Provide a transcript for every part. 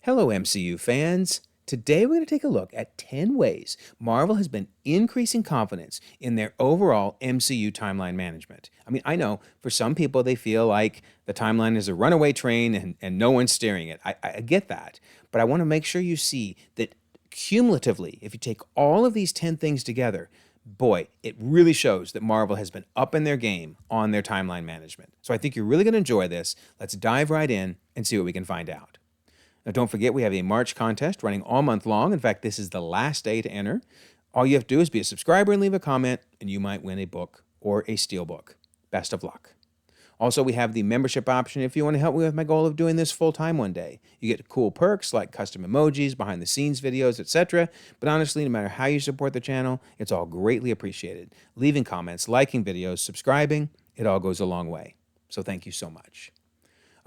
Hello, MCU fans. Today we're going to take a look at 10 ways Marvel has been increasing confidence in their overall MCU timeline management. I mean, I know for some people they feel like the timeline is a runaway train and no one's steering it. I get that. But I want to make sure you see that cumulatively, if you take all of these 10 things together, boy, it really shows that Marvel has been up in their game on their timeline management. So I think you're really going to enjoy this. Let's dive right in and see what we can find out. Now, don't forget, we have a March contest running all month long. In fact, this is the last day to enter. All you have to do is be a subscriber and leave a comment, and you might win a book or a steelbook. Best of luck. Also, we have the membership option if you want to help me with my goal of doing this full-time one day. You get cool perks like custom emojis, behind-the-scenes videos, etc. But honestly, no matter how you support the channel, it's all greatly appreciated. Leaving comments, liking videos, subscribing, it all goes a long way. So thank you so much.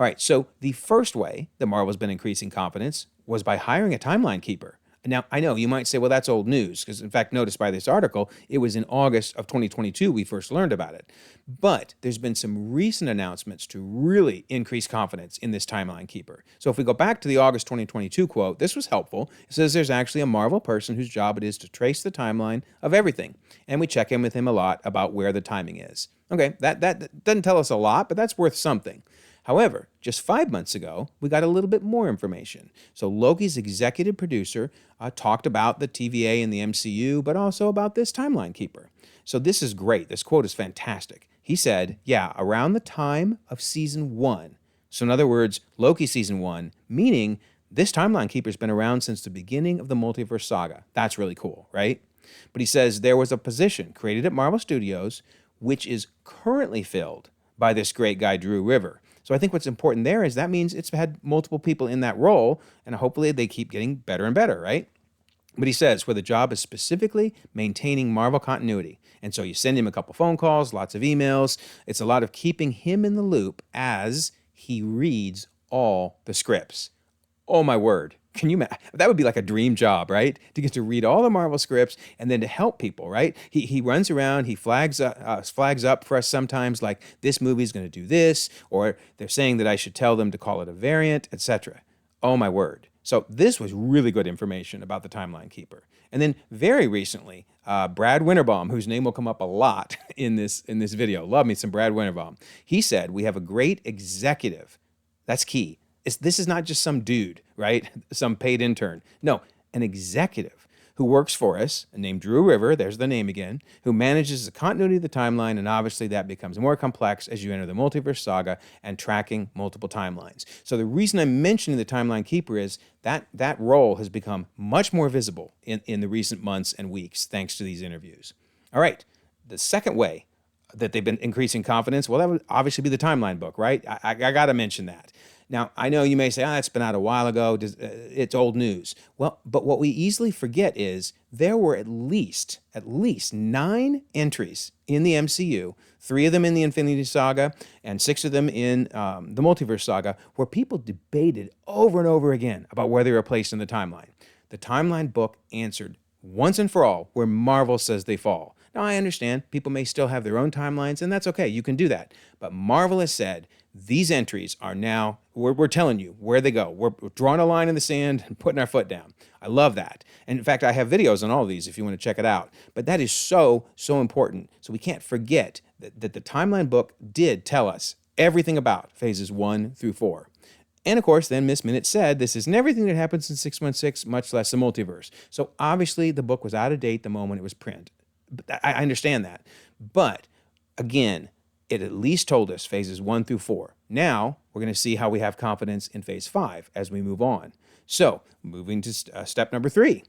All right, so the first way that Marvel's been increasing confidence was by hiring a timeline keeper. Now, I know you might say, well, that's old news, because in fact, notice by this article, it was in August of 2022 we first learned about it. But there's been some recent announcements to really increase confidence in this timeline keeper. So if we go back to the August 2022 quote, this was helpful. It says there's actually a Marvel person whose job it is to trace the timeline of everything. And we check in with him a lot about where the timing is. Okay, that doesn't tell us a lot, but that's worth something. However, just 5 months ago, we got a little bit more information. So Loki's executive producer talked about the TVA and the MCU, but also about this timeline keeper. So this is great. This quote is fantastic. He said, yeah, around the time of season 1. So in other words, Loki season 1, meaning this timeline keeper's been around since the beginning of the multiverse saga. That's really cool, right? But he says there was a position created at Marvel Studios, which is currently filled by this great guy, Drew River. So I think what's important there is that means it's had multiple people in that role, and hopefully they keep getting better and better, right? But he says where the job is specifically maintaining Marvel continuity. And so you send him a couple phone calls, lots of emails. It's a lot of keeping him in the loop as he reads all the scripts. Oh my word. Can you that would be like a dream job, right? To get to read all the Marvel scripts and then to help people, right? He runs around, he flags up for us sometimes like this movie's going to do this, or they're saying that I should tell them to call it a variant, etc. Oh my word. So this was really good information about the timeline keeper. And then very recently, Brad Winterbaum, whose name will come up a lot in this video, love me some Brad Winterbaum. He said we have a great executive. That's key. This is not just some dude, right? Some paid intern. No, an executive who works for us, named Drew River, there's the name again, who manages the continuity of the timeline, and obviously that becomes more complex as you enter the multiverse saga and tracking multiple timelines. So the reason I'm mentioning the timeline keeper is that role has become much more visible in the recent months and weeks, thanks to these interviews. All right, the second way that they've been increasing confidence, well, that would obviously be the timeline book, right? I got to mention that. Now, I know you may say, it's been out a while ago, it's old news. Well, but what we easily forget is there were at least 9 entries in the MCU, 3 of them in the Infinity Saga, and 6 of them in the Multiverse Saga, where people debated over and over again about where they were placed in the timeline. The timeline book answered once and for all where Marvel says they fall. Now, I understand people may still have their own timelines, and that's okay. You can do that. But Marvel has said these entries are now, we're telling you where they go. We're drawing a line in the sand and putting our foot down. I love that. And in fact, I have videos on all of these if you want to check it out. But that is so important. So we can't forget that the timeline book did tell us everything about phases 1 through 4. And of course, then Miss Minute said this isn't everything that happens in 616, much less the multiverse. So obviously the book was out of date the moment it was printed. I understand that. But again, it at least told us phases 1 through 4. Now we're going to see how we have confidence in phase 5 as we move on. So moving to step number 3.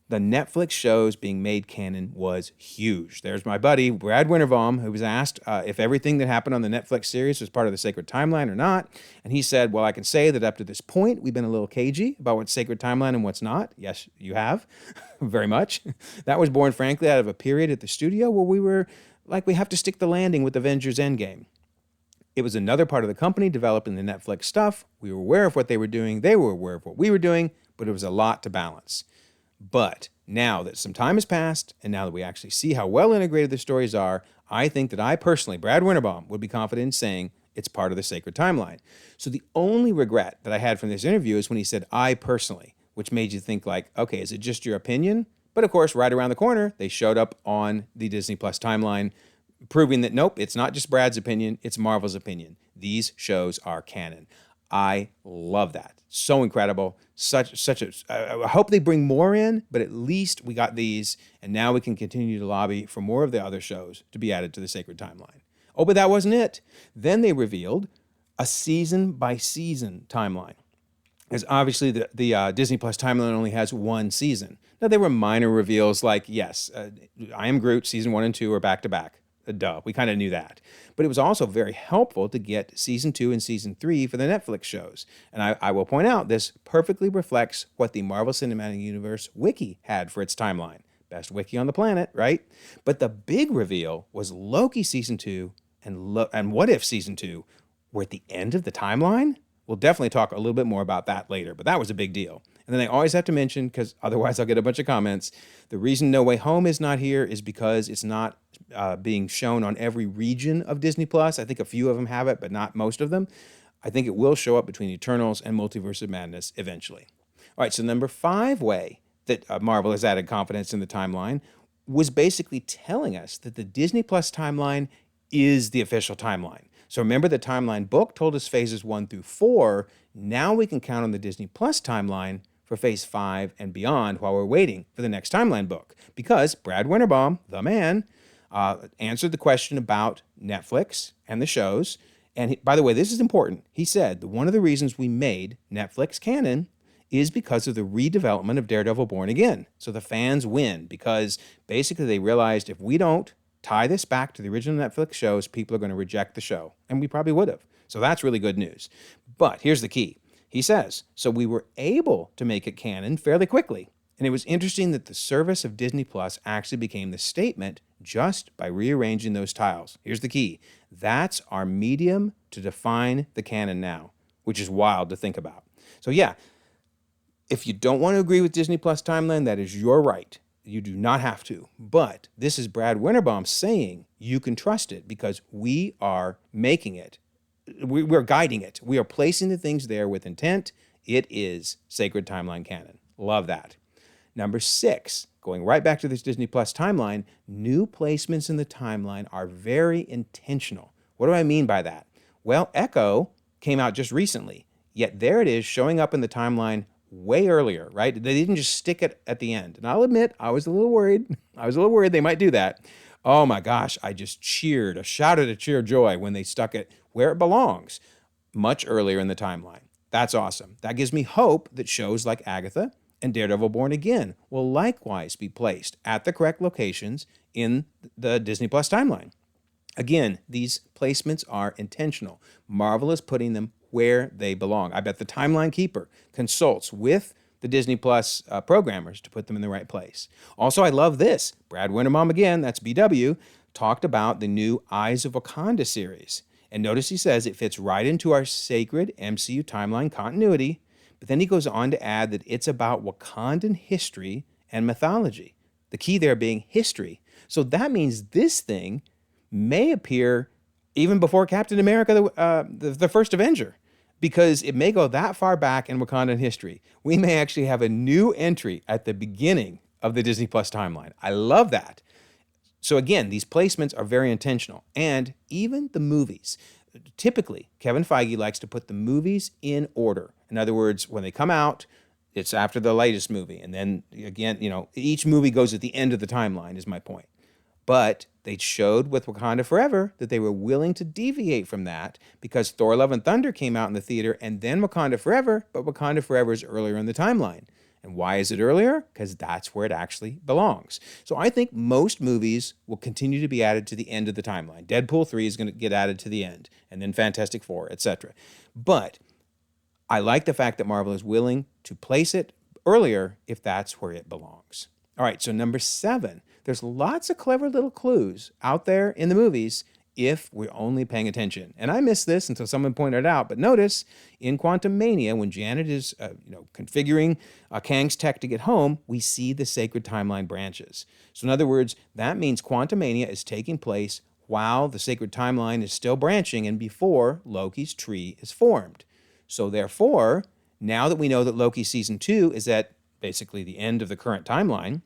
The Netflix shows being made canon was huge. There's my buddy, Brad Winterbaum, who was asked if everything that happened on the Netflix series was part of the sacred timeline or not. And he said, well, I can say that up to this point, we've been a little cagey about what's sacred timeline and what's not. Yes, you have. Very much. That was born, frankly, out of a period at the studio where we were like, we have to stick the landing with Avengers Endgame. It was another part of the company developing the Netflix stuff. We were aware of what they were doing. They were aware of what we were doing, but it was a lot to balance. But now that some time has passed, and now that we actually see how well integrated the stories are, I think that I personally, Brad Winterbaum, would be confident in saying It's part of the sacred timeline. So the only regret that I had from this interview is when he said, I personally, which made you think like, okay, is it just your opinion? But of course, right around the corner, they showed up on the Disney Plus timeline, proving that nope, it's not just Brad's opinion, it's Marvel's opinion. These shows are canon. I love that. So incredible. I hope they bring more in, but at least we got these, and now we can continue to lobby for more of the other shows to be added to the sacred timeline. Oh, but that wasn't it. Then they revealed a season by season timeline. As obviously the Disney Plus timeline only has one season. Now, there were minor reveals like, yes, I Am Groot season 1 and 2 are back to back. Duh, we kind of knew that. But it was also very helpful to get season 2 and season 3 for the Netflix shows. And I will point out, this perfectly reflects what the Marvel Cinematic Universe wiki had for its timeline. Best wiki on the planet, right? But the big reveal was Loki season 2 and What If season 2 were at the end of the timeline. We'll definitely talk a little bit more about that later, but that was a big deal. And then I always have to mention, because otherwise I'll get a bunch of comments, the reason No Way Home is not here is because it's not being shown on every region of Disney Plus. I think a few of them have it, but not most of them. I think it will show up between Eternals and Multiverse of Madness eventually. All right, so number 5 way that Marvel has added confidence in the timeline was basically telling us that the Disney Plus timeline is the official timeline. So remember, the timeline book told us phases 1 through 4. Now we can count on the Disney Plus timeline for phase 5 and beyond while we're waiting for the next timeline book. Because Brad Winterbaum, the man, answered the question about Netflix and the shows. And by the way, this is important. He said that one of the reasons we made Netflix canon is because of the redevelopment of Daredevil Born Again. So the fans win because basically they realized if we don't tie this back to the original Netflix shows, people are going to reject the show. And we probably would have. So that's really good news. But here's the key. He says, so we were able to make it canon fairly quickly. And it was interesting that the service of Disney Plus actually became the statement just by rearranging those tiles. Here's the key. That's our medium to define the canon now, which is wild to think about. So yeah, if you don't want to agree with Disney Plus timeline, that is your right. You do not have to. But this is Brad Winterbaum saying you can trust it because we are making it. We're guiding it. We are placing the things there with intent. It is sacred timeline canon. Love that. Number 6, going right back to this Disney Plus timeline, new placements in the timeline are very intentional. What do I mean by that? Well, Echo came out just recently, yet there it is showing up in the timeline way earlier, right? They didn't just stick it at the end. And I'll admit, I was a little worried. They might do that. Oh my gosh, I just cheered, I shouted a cheer of joy when they stuck it where it belongs, much earlier in the timeline. That's awesome. That gives me hope that shows like Agatha and Daredevil Born Again will likewise be placed at the correct locations in the Disney Plus timeline. Again, these placements are intentional. Marvel is putting them where they belong. I bet the Timeline Keeper consults with the Disney Plus programmers to put them in the right place. Also, I love this. Brad Winterbaum, again, that's BW, talked about the new Eyes of Wakanda series. And notice he says it fits right into our sacred MCU timeline continuity, but then he goes on to add that it's about Wakandan history and mythology. The key there being history. So that means this thing may appear even before Captain America, the first Avenger, because it may go that far back in Wakandan history. We may actually have a new entry at the beginning of the Disney Plus timeline. I love that. So again, these placements are very intentional. And even the movies. Typically, Kevin Feige likes to put the movies in order. In other words, when they come out, it's after the latest movie. And then again, each movie goes at the end of the timeline is my point. But they showed with Wakanda Forever that they were willing to deviate from that because Thor Love and Thunder came out in the theater and then Wakanda Forever, but Wakanda Forever is earlier in the timeline. And why is it earlier? Because that's where it actually belongs. So I think most movies will continue to be added to the end of the timeline. Deadpool 3 is going to get added to the end, and then Fantastic Four, etc. But I like the fact that Marvel is willing to place it earlier if that's where it belongs. All right, so number 7. There's lots of clever little clues out there in the movies if we're only paying attention. And I missed this until someone pointed it out, but notice in Quantum Mania, when Janet is configuring Kang's tech to get home, we see the sacred timeline branches. So in other words, that means Quantum Mania is taking place while the sacred timeline is still branching and before Loki's tree is formed. So therefore, now that we know that Loki season 2 is at basically the end of the current timeline,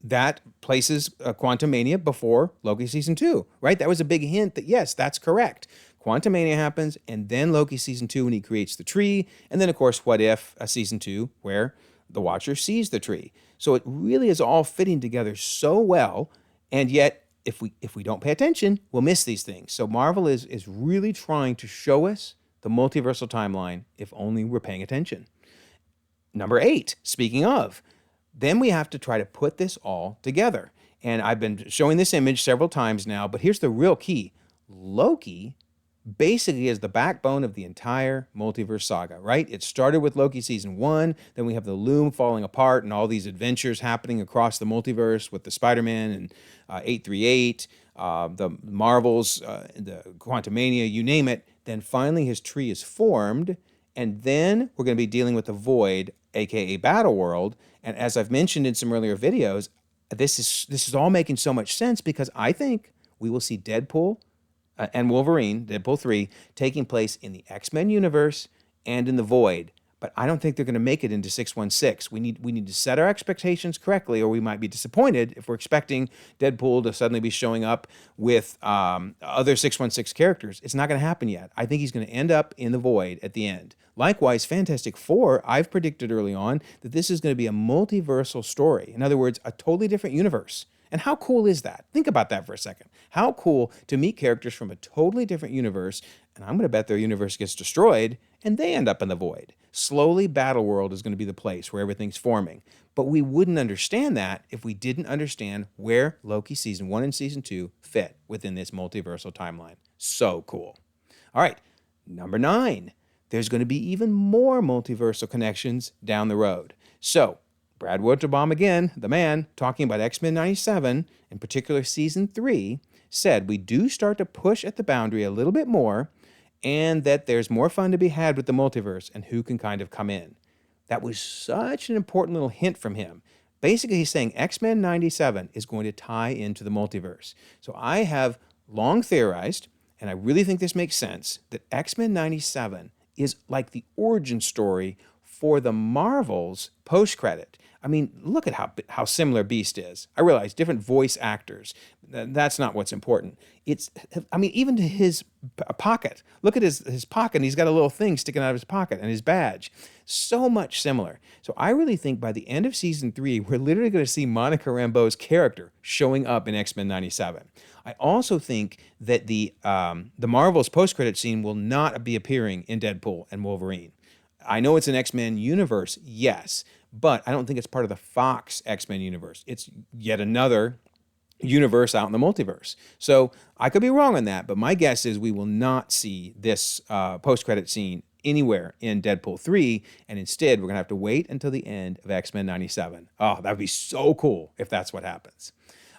that places Quantumania before Loki season 2, right? That was a big hint that yes, that's correct. Quantumania happens, and then Loki season 2 when he creates the tree, and then of course, what if a season 2 where the Watcher sees the tree? So it really is all fitting together so well, and yet if we don't pay attention, we'll miss these things. So Marvel is really trying to show us the multiversal timeline if only we're paying attention. Number 8, speaking of, then we have to try to put this all together. And I've been showing this image several times now, but here's the real key. Loki basically is the backbone of the entire multiverse saga, right? It started with Loki season 1, then we have the loom falling apart and all these adventures happening across the multiverse with the Spider-Man and 838, the Marvels, the Quantumania, you name it. Then finally his tree is formed, and then we're going to be dealing with the Void, aka Battle World. And as I've mentioned in some earlier videos, this is all making so much sense because I think we will see Deadpool and Wolverine, Deadpool 3, taking place in the X-Men universe and in the Void. But I don't think they're going to make it into 616. We need to set our expectations correctly, or we might be disappointed if we're expecting Deadpool to suddenly be showing up with other 616 characters. It's not going to happen yet. I think he's going to end up in the Void at the end. Likewise, Fantastic Four, I've predicted early on that this is going to be a multiversal story. In other words, a totally different universe. And how cool is that? Think about that for a second. How cool to meet characters from a totally different universe, and I'm going to bet their universe gets destroyed, and they end up in the Void. Slowly, Battle World is going to be the place where everything's forming. But we wouldn't understand that if we didn't understand where Loki season 1 and season 2 fit within this multiversal timeline. So cool. All right, number 9. There's going to be even more multiversal connections down the road. So, Brad Winterbaum again, the man, talking about X-Men 97, in particular season 3, said we do start to push at the boundary a little bit more, and that there's more fun to be had with the multiverse and who can kind of come in. That was such an important little hint from him. Basically, he's saying X-Men 97 is going to tie into the multiverse. So I have long theorized, and I really think this makes sense, that X-Men 97 is like the origin story for the Marvels post-credit. I mean, look at how similar Beast is. I realize different voice actors. That's not what's important. Even to his pocket. Look at his pocket, and he's got a little thing sticking out of his pocket, and his badge. So much similar. So I really think by the end of season 3, we're literally going to see Monica Rambeau's character showing up in X-Men 97. I also think that the Marvel's post-credit scene will not be appearing in Deadpool and Wolverine. I know it's an X-Men universe, yes, but I don't think it's part of the Fox X-Men universe. It's yet another universe out in the multiverse. So I could be wrong on that, but my guess is we will not see this post-credit scene anywhere in Deadpool 3, and instead we're going to have to wait until the end of X-Men 97. Oh, that would be so cool if that's what happens.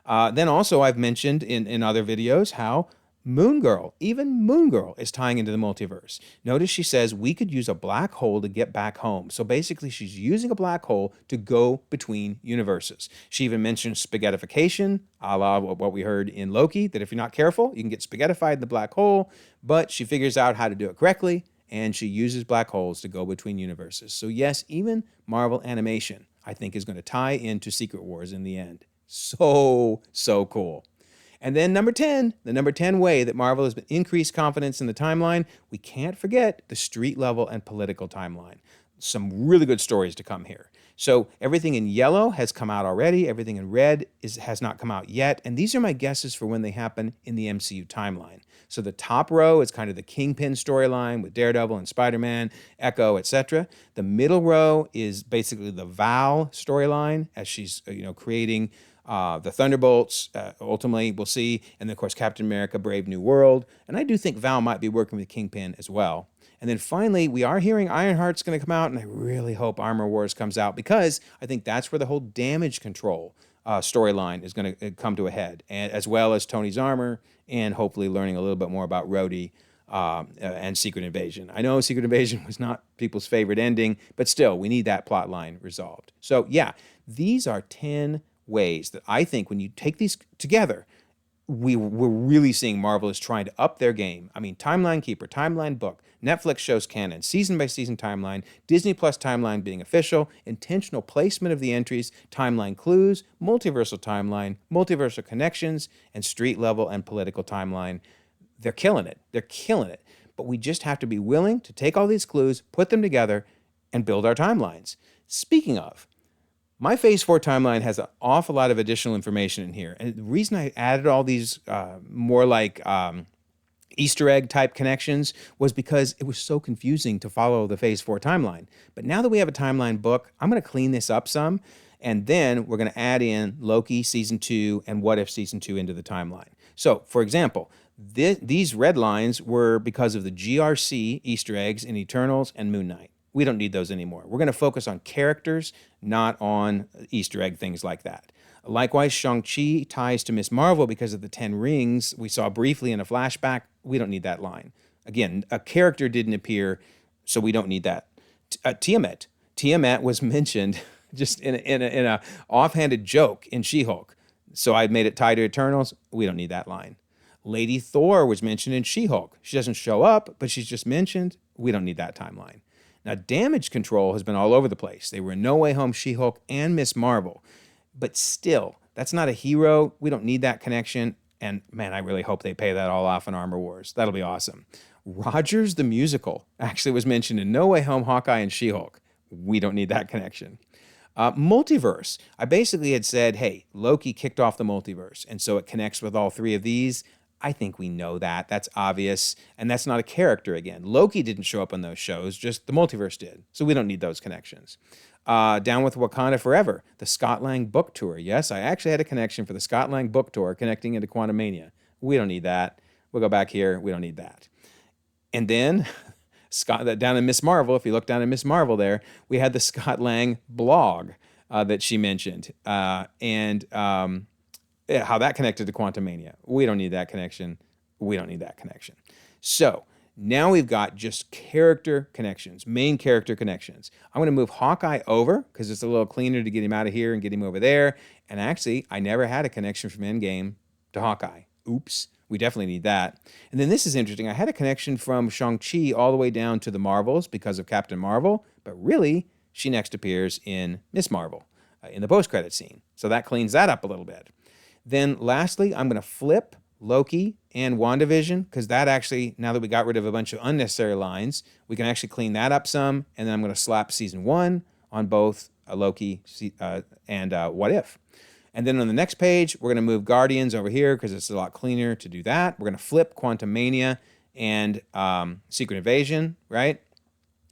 Then also I've mentioned in other videos how Moon Girl, even Moon Girl is tying into the multiverse. Notice she says we could use a black hole to get back home. So basically she's using a black hole to go between universes. She even mentions spaghettification, a la what we heard in Loki, that if you're not careful, you can get spaghettified in the black hole, but she figures out how to do it correctly, and she uses black holes to go between universes. So yes, even Marvel Animation, I think, is going to tie into Secret Wars in the end. So cool. And then the number 10 way that Marvel has increased confidence in the timeline, we can't forget the street level and political timeline. Some really good stories to come here. So everything in yellow has come out already. Everything in red has not come out yet. And these are my guesses for when they happen in the MCU timeline. So the top row is kind of the Kingpin storyline with Daredevil and Spider-Man, Echo, etc. The middle row is basically the Val storyline as she's creating the Thunderbolts, ultimately, we'll see. And then, of course, Captain America, Brave New World. And I do think Val might be working with Kingpin as well. And then finally, we are hearing Ironheart's going to come out, and I really hope Armor Wars comes out because I think that's where the whole damage control storyline is going to come to a head, and as well as Tony's armor, and hopefully learning a little bit more about Rhodey and Secret Invasion. I know Secret Invasion was not people's favorite ending, but still, we need that plot line resolved. So yeah, these are 10 ways that I think when you take these together, we're really seeing Marvel is trying to up their game. I mean, Timeline Keeper, Timeline Book, Netflix shows canon, season by season timeline, Disney Plus timeline being official, intentional placement of the entries, timeline clues, multiversal timeline, multiversal connections, and street level and political timeline. They're killing it. They're killing it. But we just have to be willing to take all these clues, put them together, and build our timelines. Speaking of, my Phase 4 timeline has an awful lot of additional information in here. And the reason I added all these more like Easter egg type connections was because it was so confusing to follow the Phase 4 timeline. But now that we have a timeline book, I'm going to clean this up some. And then we're going to add in Loki Season 2 and What If Season 2 into the timeline. So, for example, these red lines were because of the GRC Easter eggs in Eternals and Moon Knight. We don't need those anymore. We're going to focus on characters, not on Easter egg things like that. Likewise, Shang-Chi ties to Miss Marvel because of the 10 rings we saw briefly in a flashback. We don't need that line. Again, a character didn't appear, so we don't need that. Tiamat. Tiamat was mentioned just in a offhanded joke in She-Hulk. So I made it tied to Eternals. We don't need that line. Lady Thor was mentioned in She-Hulk. She doesn't show up, but she's just mentioned. We don't need that timeline. Now, Damage Control has been all over the place. They were in No Way Home, She-Hulk, and Miss Marvel. But still, that's not a hero. We don't need that connection. And man, I really hope they pay that all off in Armor Wars. That'll be awesome. Rogers the Musical actually was mentioned in No Way Home, Hawkeye, and She-Hulk. We don't need that connection. Multiverse. I basically had said, hey, Loki kicked off the multiverse, and so it connects with all three of these. I think we know that. That's obvious. And that's not a character again. Loki didn't show up on those shows, just the multiverse did. So we don't need those connections. Down with Wakanda Forever, the Scott Lang book tour. Yes, I actually had a connection for the Scott Lang book tour connecting into Quantumania. We don't need that. We'll go back here. We don't need that. And then down in Miss Marvel, if you look down in Miss Marvel there, we had the Scott Lang blog that she mentioned. How that connected to Quantumania. We don't need that connection. We don't need that connection. So now we've got just character connections, main character connections. I'm going to move Hawkeye over because it's a little cleaner to get him out of here and get him over there. And actually, I never had a connection from Endgame to Hawkeye. Oops. We definitely need that. And then this is interesting. I had a connection from Shang-Chi all the way down to the Marvels because of Captain Marvel, but really, she next appears in Miss Marvel in the post-credit scene. So that cleans that up a little bit. Then lastly, I'm going to flip Loki and WandaVision because that actually, now that we got rid of a bunch of unnecessary lines, we can actually clean that up some. And then I'm going to slap season 1 on both Loki and What If. And then on the next page, we're going to move Guardians over here because it's a lot cleaner to do that. We're going to flip Quantumania and Secret Invasion, right?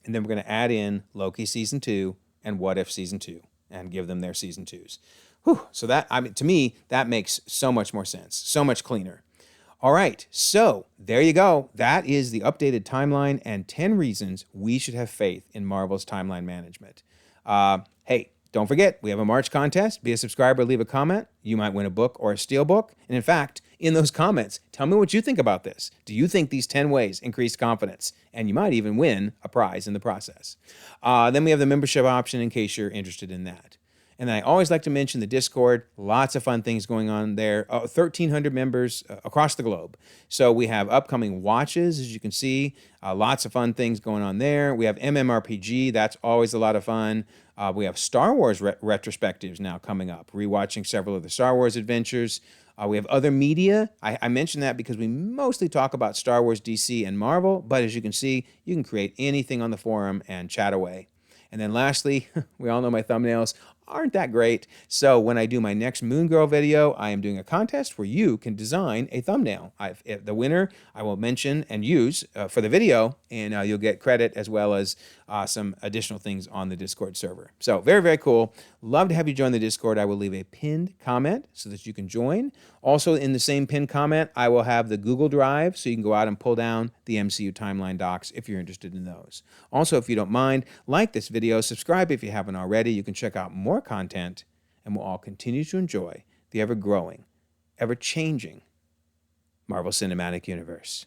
And then we're going to add in Loki season 2 and What If season 2 and give them their season 2s. Whew. So that, to me, that makes so much more sense, so much cleaner. All right, so there you go. That is the updated timeline and 10 reasons we should have faith in Marvel's timeline management. Hey, don't forget, we have a March contest. Be a subscriber, leave a comment. You might win a book or a steel book. And in fact, in those comments, tell me what you think about this. Do you think these 10 ways increase confidence? And you might even win a prize in the process. Then we have the membership option in case you're interested in that. And I always like to mention the Discord. Lots of fun things going on there. 1,300 members across the globe. So we have upcoming watches, as you can see. Lots of fun things going on there. We have MMORPG. That's always a lot of fun. We have Star Wars retrospectives now coming up. Rewatching several of the Star Wars adventures. We have other media. I mentioned that because we mostly talk about Star Wars, DC, and Marvel. But as you can see, you can create anything on the forum and chat away. And then lastly, we all know my thumbnails aren't that great. So when I do my next Moon Girl video, I am doing a contest where you can design a thumbnail. The winner I will mention and use for the video, and you'll get credit as well as some additional things on the Discord server. So very, very cool. Love to have you join the Discord. I will leave a pinned comment so that you can join. Also in the same pinned comment, I will have the Google Drive so you can go out and pull down the MCU timeline docs if you're interested in those. Also, if you don't mind, like this video, subscribe if you haven't already. You can check out more content, and we'll all continue to enjoy the ever-growing, ever-changing Marvel Cinematic Universe.